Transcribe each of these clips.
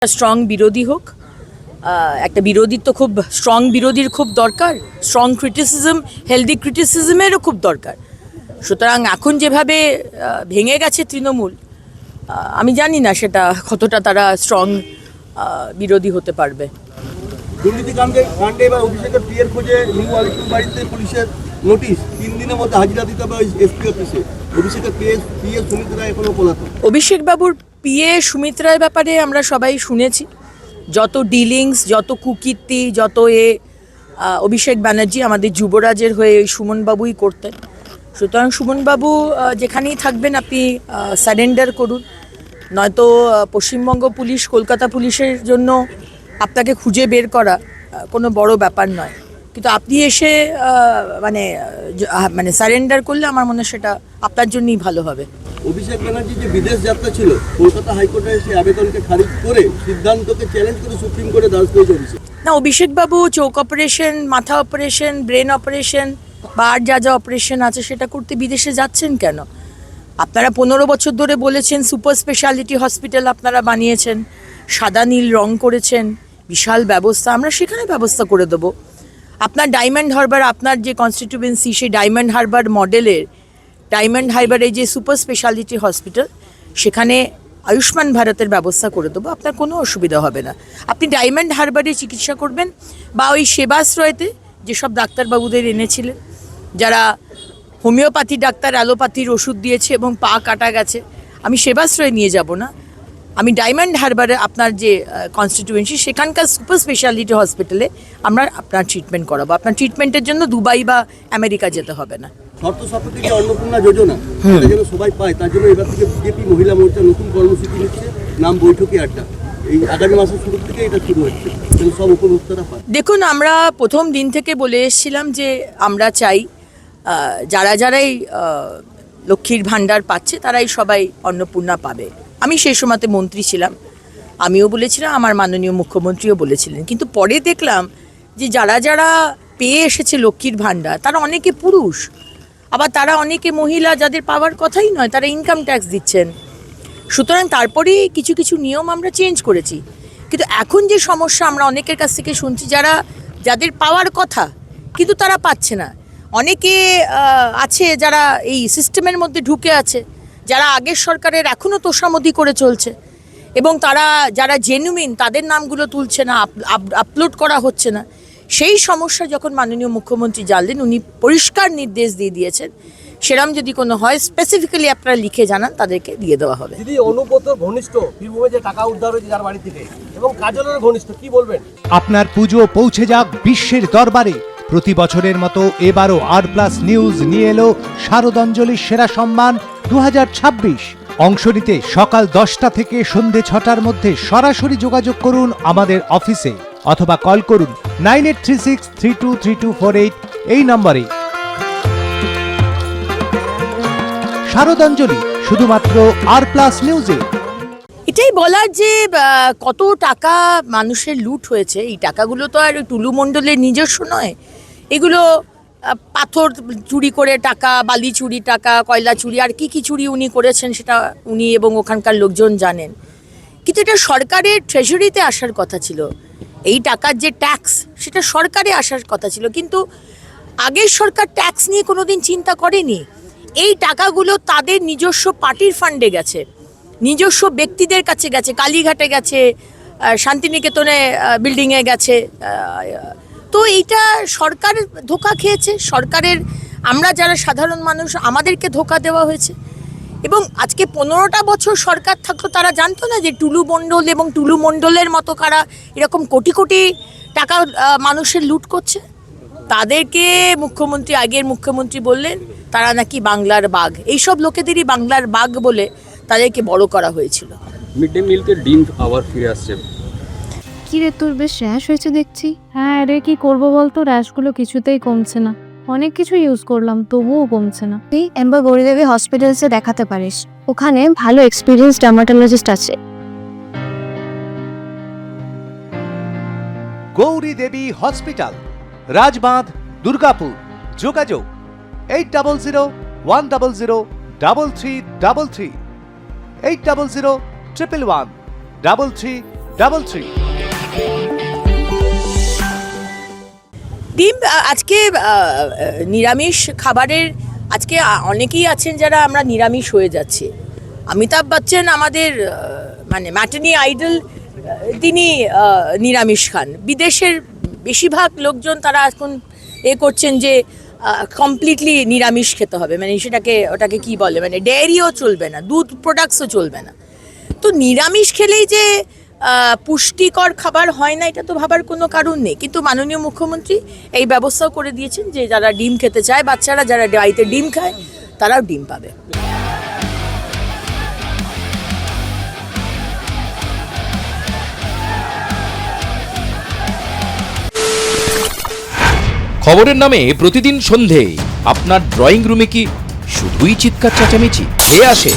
Strong বিরোধী হোক, একটা বিরোধীর তো খুব স্ট্রং বিরোধীর খুব দরকার, স্ট্রং ক্রিটিসিজম হেলদি ক্রিটিসিজমেরও খুব দরকার। সুতরাং এখন যেভাবে ভেঙে গেছে তৃণমূল, আমি জানি না সেটা কতটা তারা স্ট্রং বিরোধী হতে পারবে। দুর্নীতি কাণ্ডে এবার অভিষেকের পিএর খোঁজে নিউ আলিপুর বাড়িতে পুলিশের নোটিশ, 3 দিনের মধ্যে হাজিরা দিতে হবে এসপি অফিসে। অভিষেকের পিএ সুমিত রায় এখনো পলাতক। অভিষেক বাবুর পিএ সুমিত রায়ের ব্যাপারে আমরা সবাই শুনেছি, যত ডিলিংস, যত কুকীর্তি, যত অভিষেক ব্যানার্জি আমাদের যুবরাজের হয়ে সুমনবাবুই করতেন। সুতরাং সুমনবাবু যেখানেই থাকবেন আপনি সারেন্ডার করুন, নয়তো পশ্চিমবঙ্গ পুলিশ, কলকাতা পুলিশের জন্য আপনাকে খুঁজে বের করা কোনো বড় ব্যাপার নয়। কিন্তু আপনি এসে মানে সারেন্ডার করলে আমার মনে হয় সেটা আপনার জন্যই ভালো হবে। অভিষেক ব্যানার্জি যে বিদেশ যাত্রা ছিল, কলকাতা হাইকোর্টে সেই আবেদনকে খারিজ করে সিদ্ধান্তকে চ্যালেঞ্জ করে সুপ্রিম কোর্টে দ্বারস্থ হয়েছে অভিষেক। না, অভিষেকবাবু চোখ অপারেশন, মাথা অপারেশন, ব্রেন অপারেশন বা আর যা যা অপারেশন আছে সেটা করতে বিদেশে যাচ্ছেন কেন? আপনারা 15 বছর ধরে বলেছেন সুপার স্পেশালিটি হসপিটাল আপনারা বানিয়েছেন, সাদা নীল রং করেছেন, বিশাল ব্যবস্থা, আমরা সেখানে ব্যবস্থা করে দেবো। আপনার ডায়মন্ড হারবার, আপনার যে কনস্টিটিউয়েন্সি, সেই ডায়মন্ড হারবার মডেলের ডায়মন্ড হারবারের যে সুপার স্পেশালিটি হসপিটাল, সেখানে আয়ুষ্মান ভারতের ব্যবস্থা করে দেবো, আপনার কোনো অসুবিধা হবে না। আপনি ডায়মন্ড হারবারে চিকিৎসা করবেন বা ওই সেবাশ্রয়তে যেসব ডাক্তারবাবুদের এনেছিলেন, যারা হোমিওপ্যাথি ডাক্তার অ্যালোপ্যাথির ওষুধ দিয়েছে এবং পা কাটা গেছে, আমি সেবাশ্রয়ে নিয়ে যাব না, আমি ডায়মন্ড হারবারে আপনার যে কনস্টিটিউয়েন্সি সেখানকার সুপার স্পেশালিটি হসপিটালে আমরা আপনার ট্রিটমেন্ট করাবো। আপনার ট্রিটমেন্টের জন্য দুবাই বা আমেরিকা যেতে হবে না। শর্ত সাপেক্ষে যে অন্নপূর্ণা যোজনা যেন সবাই পায়, তার জন্য এবার থেকে বিজেপি মহিলা মোর্চা নতুন কর্মসূচি নিচ্ছে, নাম বৈঠকি আড্ডা। এই আগামী মাসের শুরু থেকে এটা শুরু হচ্ছে, সব উপভোক্তারা পায়। দেখুন, আমরা প্রথম দিন থেকে বলে এসেছিলাম যে আমরা চাই যারাই লক্ষ্মীর ভাণ্ডার পাচ্ছে তারাই সবাই অন্নপূর্ণা পাবে। আমি সেই সময়তে মন্ত্রী ছিলাম, আমিও বলেছিলাম, আমার মাননীয় মুখ্যমন্ত্রীও বলেছিলেন। কিন্তু পরে দেখলাম যে যারা পেয়ে এসেছে লক্ষ্মীর ভাণ্ডার, তারা অনেকে পুরুষ, আবার তারা অনেকে মহিলা, যাদের পাওয়ার কথাই নয়, তারা ইনকাম ট্যাক্স দিচ্ছেন। সুতরাং তারপরেই কিছু নিয়ম আমরা চেঞ্জ করেছি। কিন্তু এখন যে সমস্যা আমরা অনেকের কাছ থেকে শুনছি, যাদের পাওয়ার কথা কিন্তু তারা পাচ্ছে না। অনেকে আছে যারা এই সিস্টেমের মধ্যে ঢুকে আছে, যারা আগের সরকারের এখনও তোষামদি করে চলছে, এবং যারা জেনুইন তাদের নামগুলো তুলছে না, আপলোড করা হচ্ছে না। সেই সমস্যা যখন মাননীয় মুখ্যমন্ত্রী জানলেন, উনি পরিষ্কার নির্দেশ দিয়ে দিয়েছেন, সেরকম যদি কোনো হয় স্পেসিফিক্যালি আপনারা লিখে জানান, তাদেরকে দিয়ে দেওয়া হবে। দিদি, অনুব্রতর ঘনিষ্ঠ বীরভূমে যে টাকা উদ্ধার হয়েছে যার বাড়ি থেকে, এবং কাজলের ঘনিষ্ঠ, কি বলবেন? আপনার পুজো পৌঁছে যাক বিশ্বের দরবারে। প্রতি বছরের মতো এবারও আর+ নিউজ নিয়ে এলো শারদাঞ্জলির সেরা সম্মান 2026। অংশ নিতে সকাল 10টা থেকে সন্ধে 6টার মধ্যে সরাসরি যোগাযোগ করুন আমাদের অফিসে, অথবা কল করুন 9836323248 এই নম্বরে। শারদাঞ্জলি শুধুমাত্র আর+ নিউজে। এটাই বলার যে কত টাকা মানুষের লুট হয়েছে। এই টাকাগুলো তো আর টুলু মণ্ডলের নিজস্ব নয়, এগুলো পাথর চুরি করে টাকা, বালি চুরি টাকা, কয়লা চুরি, আর কি চুরি উনি করেছেন সেটা উনি এবং ওখানকার লোকজন জানেন। কিন্তু এটা সরকারের ট্রেজারিতে আসার কথা ছিল, এই টাকার যে ট্যাক্স সেটা সরকারে আসার কথা ছিল। কিন্তু আগের সরকার ট্যাক্স নিয়ে কোনোদিন চিন্তা করেনি। এই টাকাগুলো তাদের নিজস্ব পার্টির ফান্ডে গেছে, নিজস্ব ব্যক্তিদের কাছে গেছে, কালীঘাটে গেছে, শান্তিনিকেতনে বিল্ডিংয়ে গেছে। তো এইটা সরকার ধোঁকা খেয়েছে, সরকারের, আমরা যারা সাধারণ মানুষ আমাদেরকে ধোঁকা দেওয়া হয়েছে। এবং আজকে 15টা বছর সরকার থাকতো, তারা জানতো না যে টুলু মণ্ডল এবং টুলু মণ্ডলের মতো কারা এরকম কোটি কোটি টাকা মানুষের লুট করছে। তাদেরকে আগের মুখ্যমন্ত্রী বললেন তারা নাকি বাংলার বাঘ। এইসব লোকেদেরই বাংলার বাঘ বলে তাদেরকে বড় করা হয়েছিল। মিড ডে মিলকে ডিম আবার ফিরে আসছে। কি রে, তোর বেশ র্যাশ হয়েছে দেখছি। হ্যাঁ রে, কি করবো বলতো, র্যাশগুলো কিছুতেই কমছে না। অনেক কিছু ইউজ করলাম তবুও কমছে না। তুই এম্বার গৌরীদেবী হসপিটালসে দেখাতে পারিস, ওখানে ভালো এক্সপিরিয়েন্স ডার্মাটোলজিস্ট আছে। গৌরী দেবী হসপিটাল, রাজবাঁধ, দুর্গাপুর। যোগাযোগ 8001003333, 8001113333। ডিম আজকে নিরামিষ খাবারের আজকে অনেকেই আছেন যারা আমরা নিরামিষ হয়ে যাচ্ছে। অমিতাভ বচ্চন আমাদের মানে ম্যাটনি আইডল, তিনি নিরামিষ খান। বিদেশের বেশিরভাগ লোকজন তারা এখন করছেন যে কমপ্লিটলি নিরামিষ খেতে হবে, মানে ওটাকে কি বলে, মানে ডেয়ারিও চলবে না, দুধ প্রোডাক্টসও চলবে না। তো নিরামিষ খেলেই যে পুষ্টিকর খাবার হয় না, এটা তো ভাবার কোনো কারণ নেই। কিন্তু মাননীয় মুখ্যমন্ত্রী এই ব্যবস্থাও করে দিয়েছেন যে যারা ডিম খেতে চায়, বাচ্চারা যারা বাড়িতে ডিম খায় তারাও ডিম পাবে। খবরের নামে প্রতিদিন সন্ধে আপনার ড্রয়িং রুমে কি শুধুই চিৎকার চেঁচামেচি খেয়ে আসে?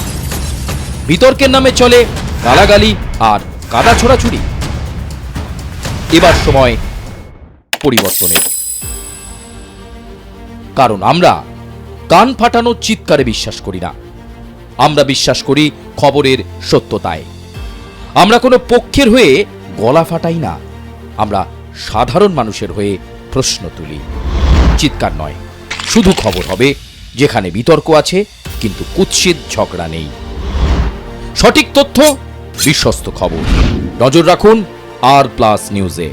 বিতর্কের নামে চলে গালাগালি আর কাদা ছোড়াছুড়ি। এবার সময় পরিবর্তনের, কারণ আমরা কান ফাটানো চিৎকারে বিশ্বাস করি না। আমরা বিশ্বাস করি খবরের সত্যতায়। আমরা কোনো পক্ষের হয়ে গলা ফাটাই না, আমরা সাধারণ মানুষের হয়ে প্রশ্ন তুলি। চিৎকার নয়, শুধু খবর হবে যেখানে বিতর্ক আছে কিন্তু কুৎসিত ঝগড়া নেই। সঠিক তথ্য, বিশ্বস্ত খবর। নজর রাখুন আর প্লাস নিউজে।